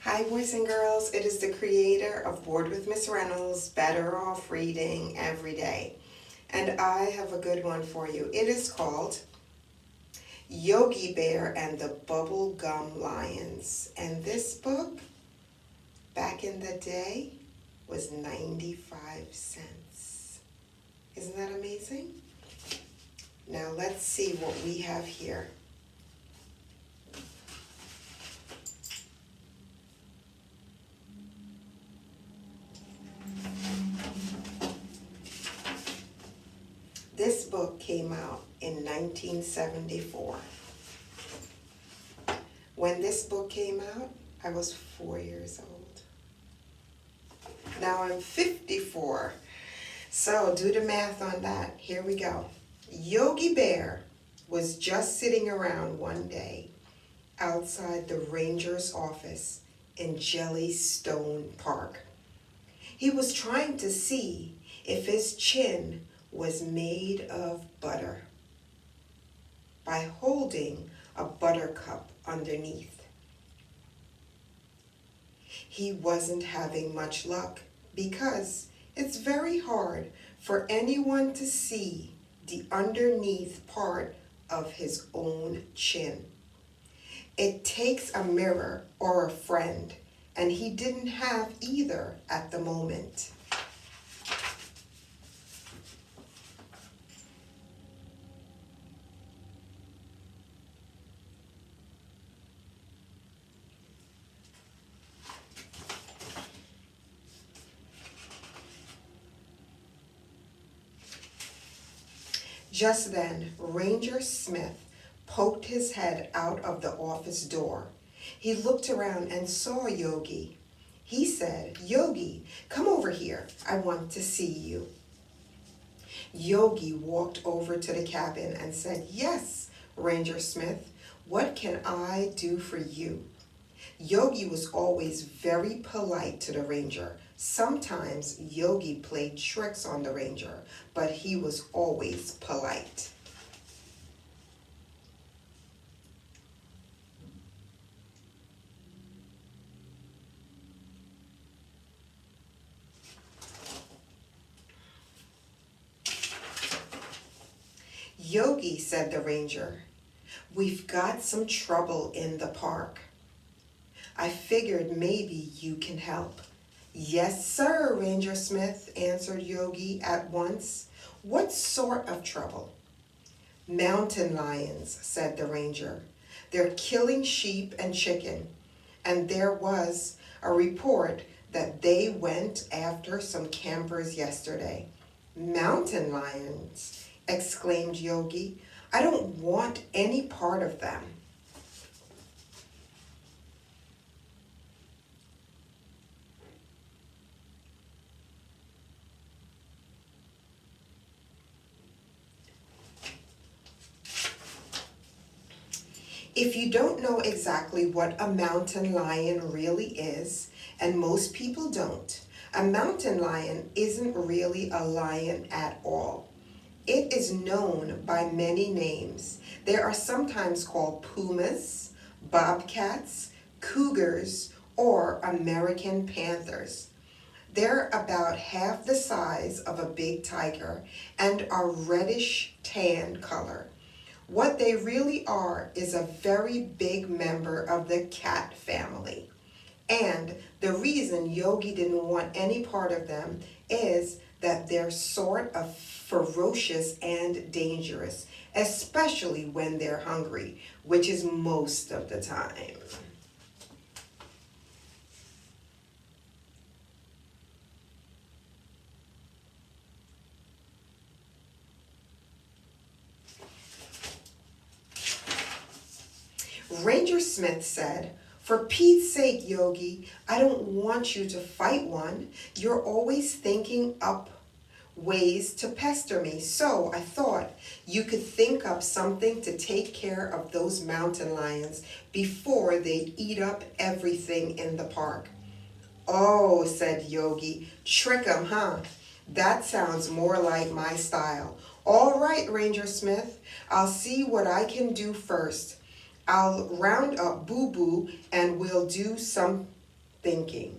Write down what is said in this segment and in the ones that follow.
Hi boys and girls, it is the creator of Bored with Miss Reynolds, Better Off Reading Every Day. And I have a good one for you. It is called Yogi Bear and the Bubblegum Lions. And this book, back in the day, was 95 cents. Isn't that amazing? Now let's see what we have here. This book came out in 1974. When this book came out, I was 4 years old. Now I'm 54. So do the math on that. Here we go. Yogi Bear was just sitting around one day outside the ranger's office in Jellystone Park. He was trying to see if his chin was made of butter by holding a buttercup underneath. He wasn't having much luck because it's very hard for anyone to see the underneath part of his own chin. It takes a mirror or a friend, and he didn't have either at the moment. Just then, Ranger Smith poked his head out of the office door. He looked around and saw Yogi. He said, "Yogi, come over here. I want to see you." Yogi walked over to the cabin and said, "Yes, Ranger Smith, what can I do for you?" Yogi was always very polite to the ranger. Sometimes Yogi played tricks on the ranger, but he was always polite. "Yogi," said the ranger, "we've got some trouble in the park. I figured maybe you can help." "Yes, sir," Ranger Smith answered Yogi at once. "What sort of trouble?" "Mountain lions," said the ranger. "They're killing sheep and chicken, and there was a report that they went after some campers yesterday." "Mountain lions!" exclaimed Yogi. "I don't want any part of them." If you don't know exactly what a mountain lion really is, and most people don't, a mountain lion isn't really a lion at all. It is known by many names. They are sometimes called pumas, bobcats, cougars, or American panthers. They're about half the size of a big tiger and are reddish tan color. What they really are is a very big member of the cat family. And the reason Yogi didn't want any part of them is that they're sort of ferocious and dangerous, especially when they're hungry, which is most of the time. Ranger Smith said, "For Pete's sake, Yogi, I don't want you to fight one. You're always thinking up ways to pester me, so I thought you could think up something to take care of those mountain lions before they eat up everything in the park." "Oh," said Yogi, "trick 'em, huh? That sounds more like my style." "All right, Ranger Smith, I'll see what I can do first. I'll round up Boo Boo and we'll do some thinking.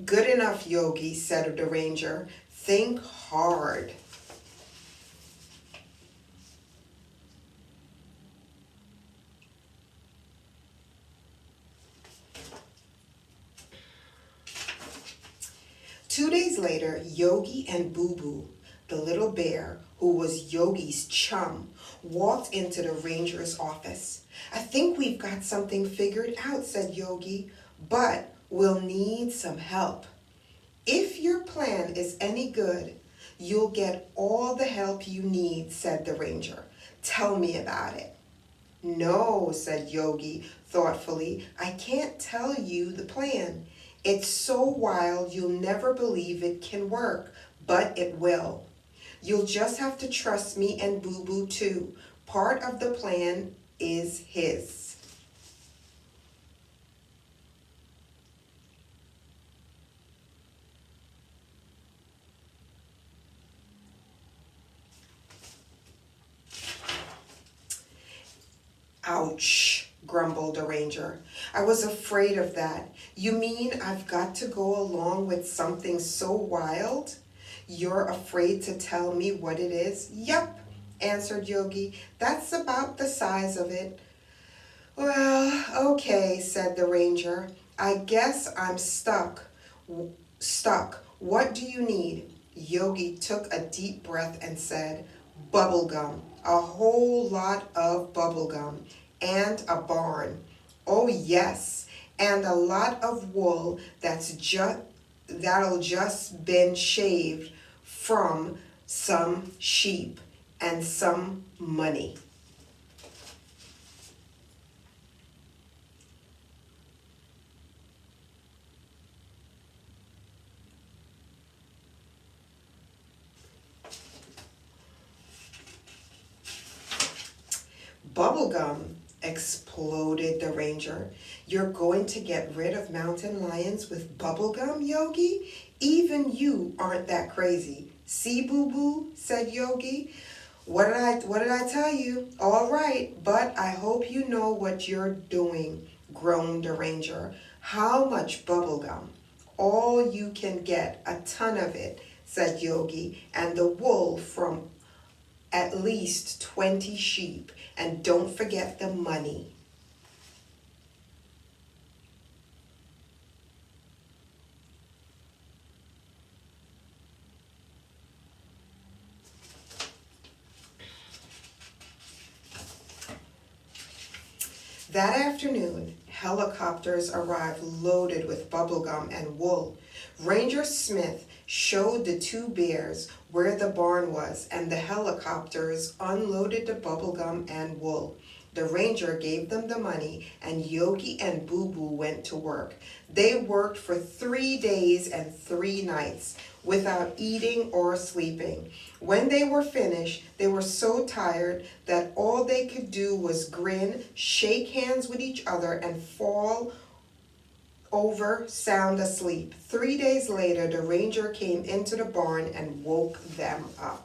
Good enough, Yogi, said the ranger. Think hard. Two days later, Yogi and Boo Boo, the little bear, who was Yogi's chum, walked into the ranger's office. I think we've got something figured out, said Yogi, but we'll need some help. If your plan is any good, you'll get all the help you need, said the ranger. Tell me about it. No, said Yogi thoughtfully, I can't tell you the plan. It's so wild you'll never believe it can work, but it will. You'll just have to trust me and Boo Boo too. Part of the plan is his. Ouch, grumbled the ranger. I was afraid of that. You mean I've got to go along with something so wild? You're afraid to tell me what it is? Yup, answered Yogi. That's about the size of it. Well, okay, said the ranger. I guess I'm stuck. Stuck. What do you need? Yogi took a deep breath and said, Bubblegum. A whole lot of bubblegum. And a barn. Oh yes. And a lot of wool that'll just been shaved from some sheep and some money. Bubblegum, exploded the ranger. You're going to get rid of mountain lions with bubblegum, Yogi? Even you aren't that crazy. See, Boo Boo, said Yogi. What did I tell you? All right, but I hope you know what you're doing, groaned the ranger. How much bubblegum? All you can get, a ton of it, said Yogi, and the wool from at least 20 sheep. And don't forget the money. That afternoon, helicopters arrived loaded with bubblegum and wool. Ranger Smith showed the two bears where the barn was, and the helicopters unloaded the bubblegum and wool. The ranger gave them the money, and Yogi and Boo Boo went to work. They worked for 3 days and 3 nights without eating or sleeping. When they were finished, they were so tired that all they could do was grin, shake hands with each other, and fall over sound asleep. 3 days later, the ranger came into the barn and woke them up.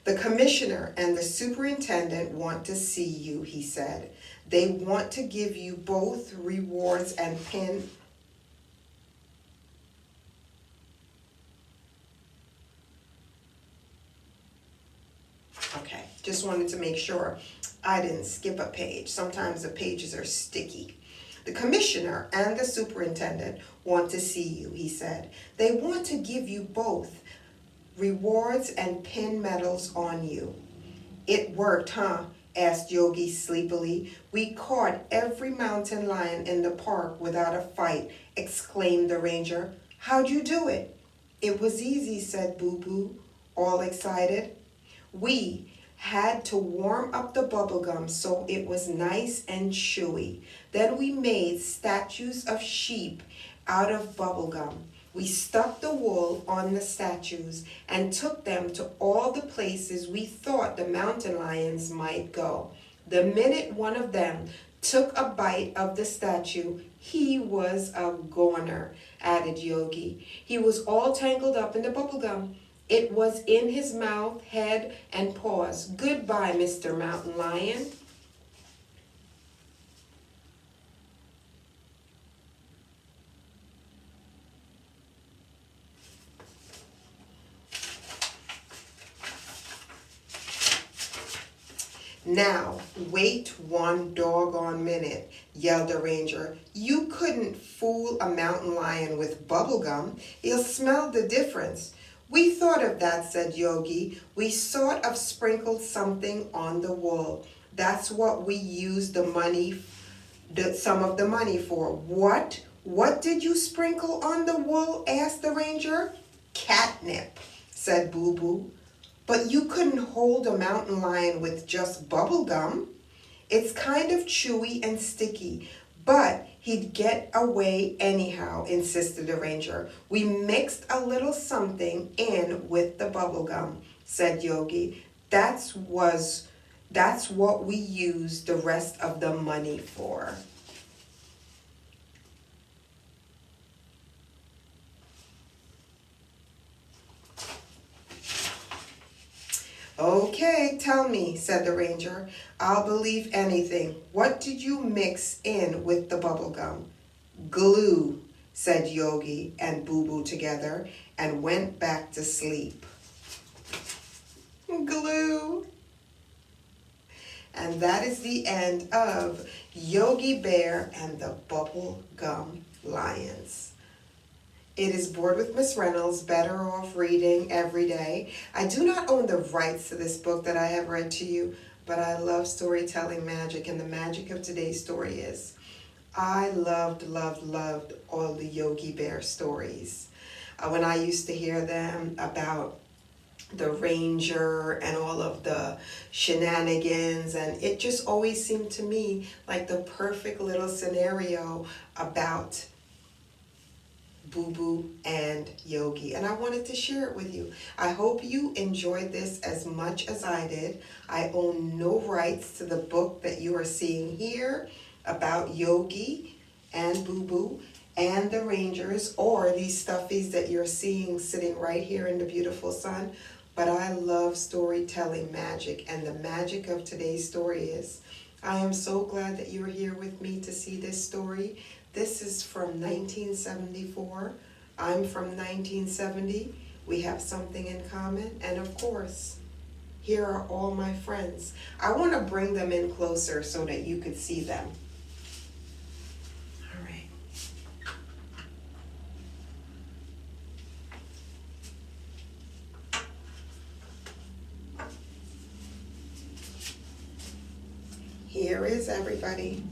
The commissioner and the superintendent want to see you, he said. They want to give you both rewards and pin. Okay, just wanted to make sure I didn't skip a page. Sometimes the pages are sticky. The commissioner and the superintendent want to see you, he said. They want to give you both rewards and pin medals on you. It worked, huh? Asked Yogi sleepily. We caught every mountain lion in the park without a fight, exclaimed the ranger. How'd you do it? It was easy, said Boo Boo, all excited. We had to warm up the bubblegum so it was nice and chewy. Then we made statues of sheep out of bubblegum. We stuck the wool on the statues and took them to all the places we thought the mountain lions might go. The minute one of them took a bite of the statue. He was a goner, added Yogi. He was all tangled up in the bubblegum. It was in his mouth, head, and paws. Goodbye, Mr. Mountain Lion. Now, wait one doggone minute, yelled the ranger. You couldn't fool a mountain lion with bubblegum. He'll smell the difference. We thought of that, said Yogi. We sort of sprinkled something on the wool. That's what we used some of the money for. What? What did you sprinkle on the wool? Asked the ranger. Catnip, said Boo Boo. But you couldn't hold a mountain lion with just bubble gum. It's kind of chewy and sticky, but he'd get away anyhow, insisted the ranger. We mixed a little something in with the bubble gum, said Yogi. That's what we used the rest of the money for. Okay, tell me, said the ranger. I'll believe anything. What did you mix in with the bubble gum? Glue, said Yogi and Boo Boo together and went back to sleep. Glue. And that is the end of Yogi Bear and the Bubblegum Lions. It is Bored with Miss Reynolds, Better Off Reading Every Day. I do not own the rights to this book that I have read to you, but I love storytelling magic, and the magic of today's story is I loved all the Yogi Bear stories. When I used to hear them about the ranger and all of the shenanigans, and it just always seemed to me like the perfect little scenario about Boo Boo and Yogi, and I wanted to share it with you. I hope you enjoyed this as much as I did. I own no rights to the book that you are seeing here about Yogi and Boo Boo and the Rangers, or these stuffies that you're seeing sitting right here in the beautiful sun. But I love storytelling magic, and the magic of today's story is I am so glad that you're here with me to see this story. This is from 1974. I'm from 1970. We have something in common. And of course, here are all my friends. I want to bring them in closer so that you could see them. All right. Here is everybody.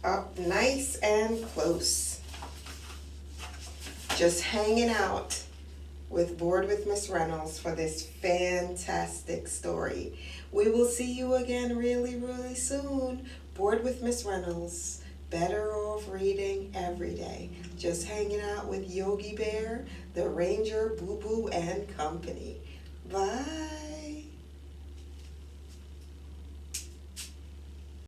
Up nice and close. Just hanging out with Bored with Miss Reynolds for this fantastic story. We will see you again really soon. Bored with Miss Reynolds, Better Off Reading Every Day. Just hanging out with Yogi Bear, the Ranger, Boo Boo, and company. Bye.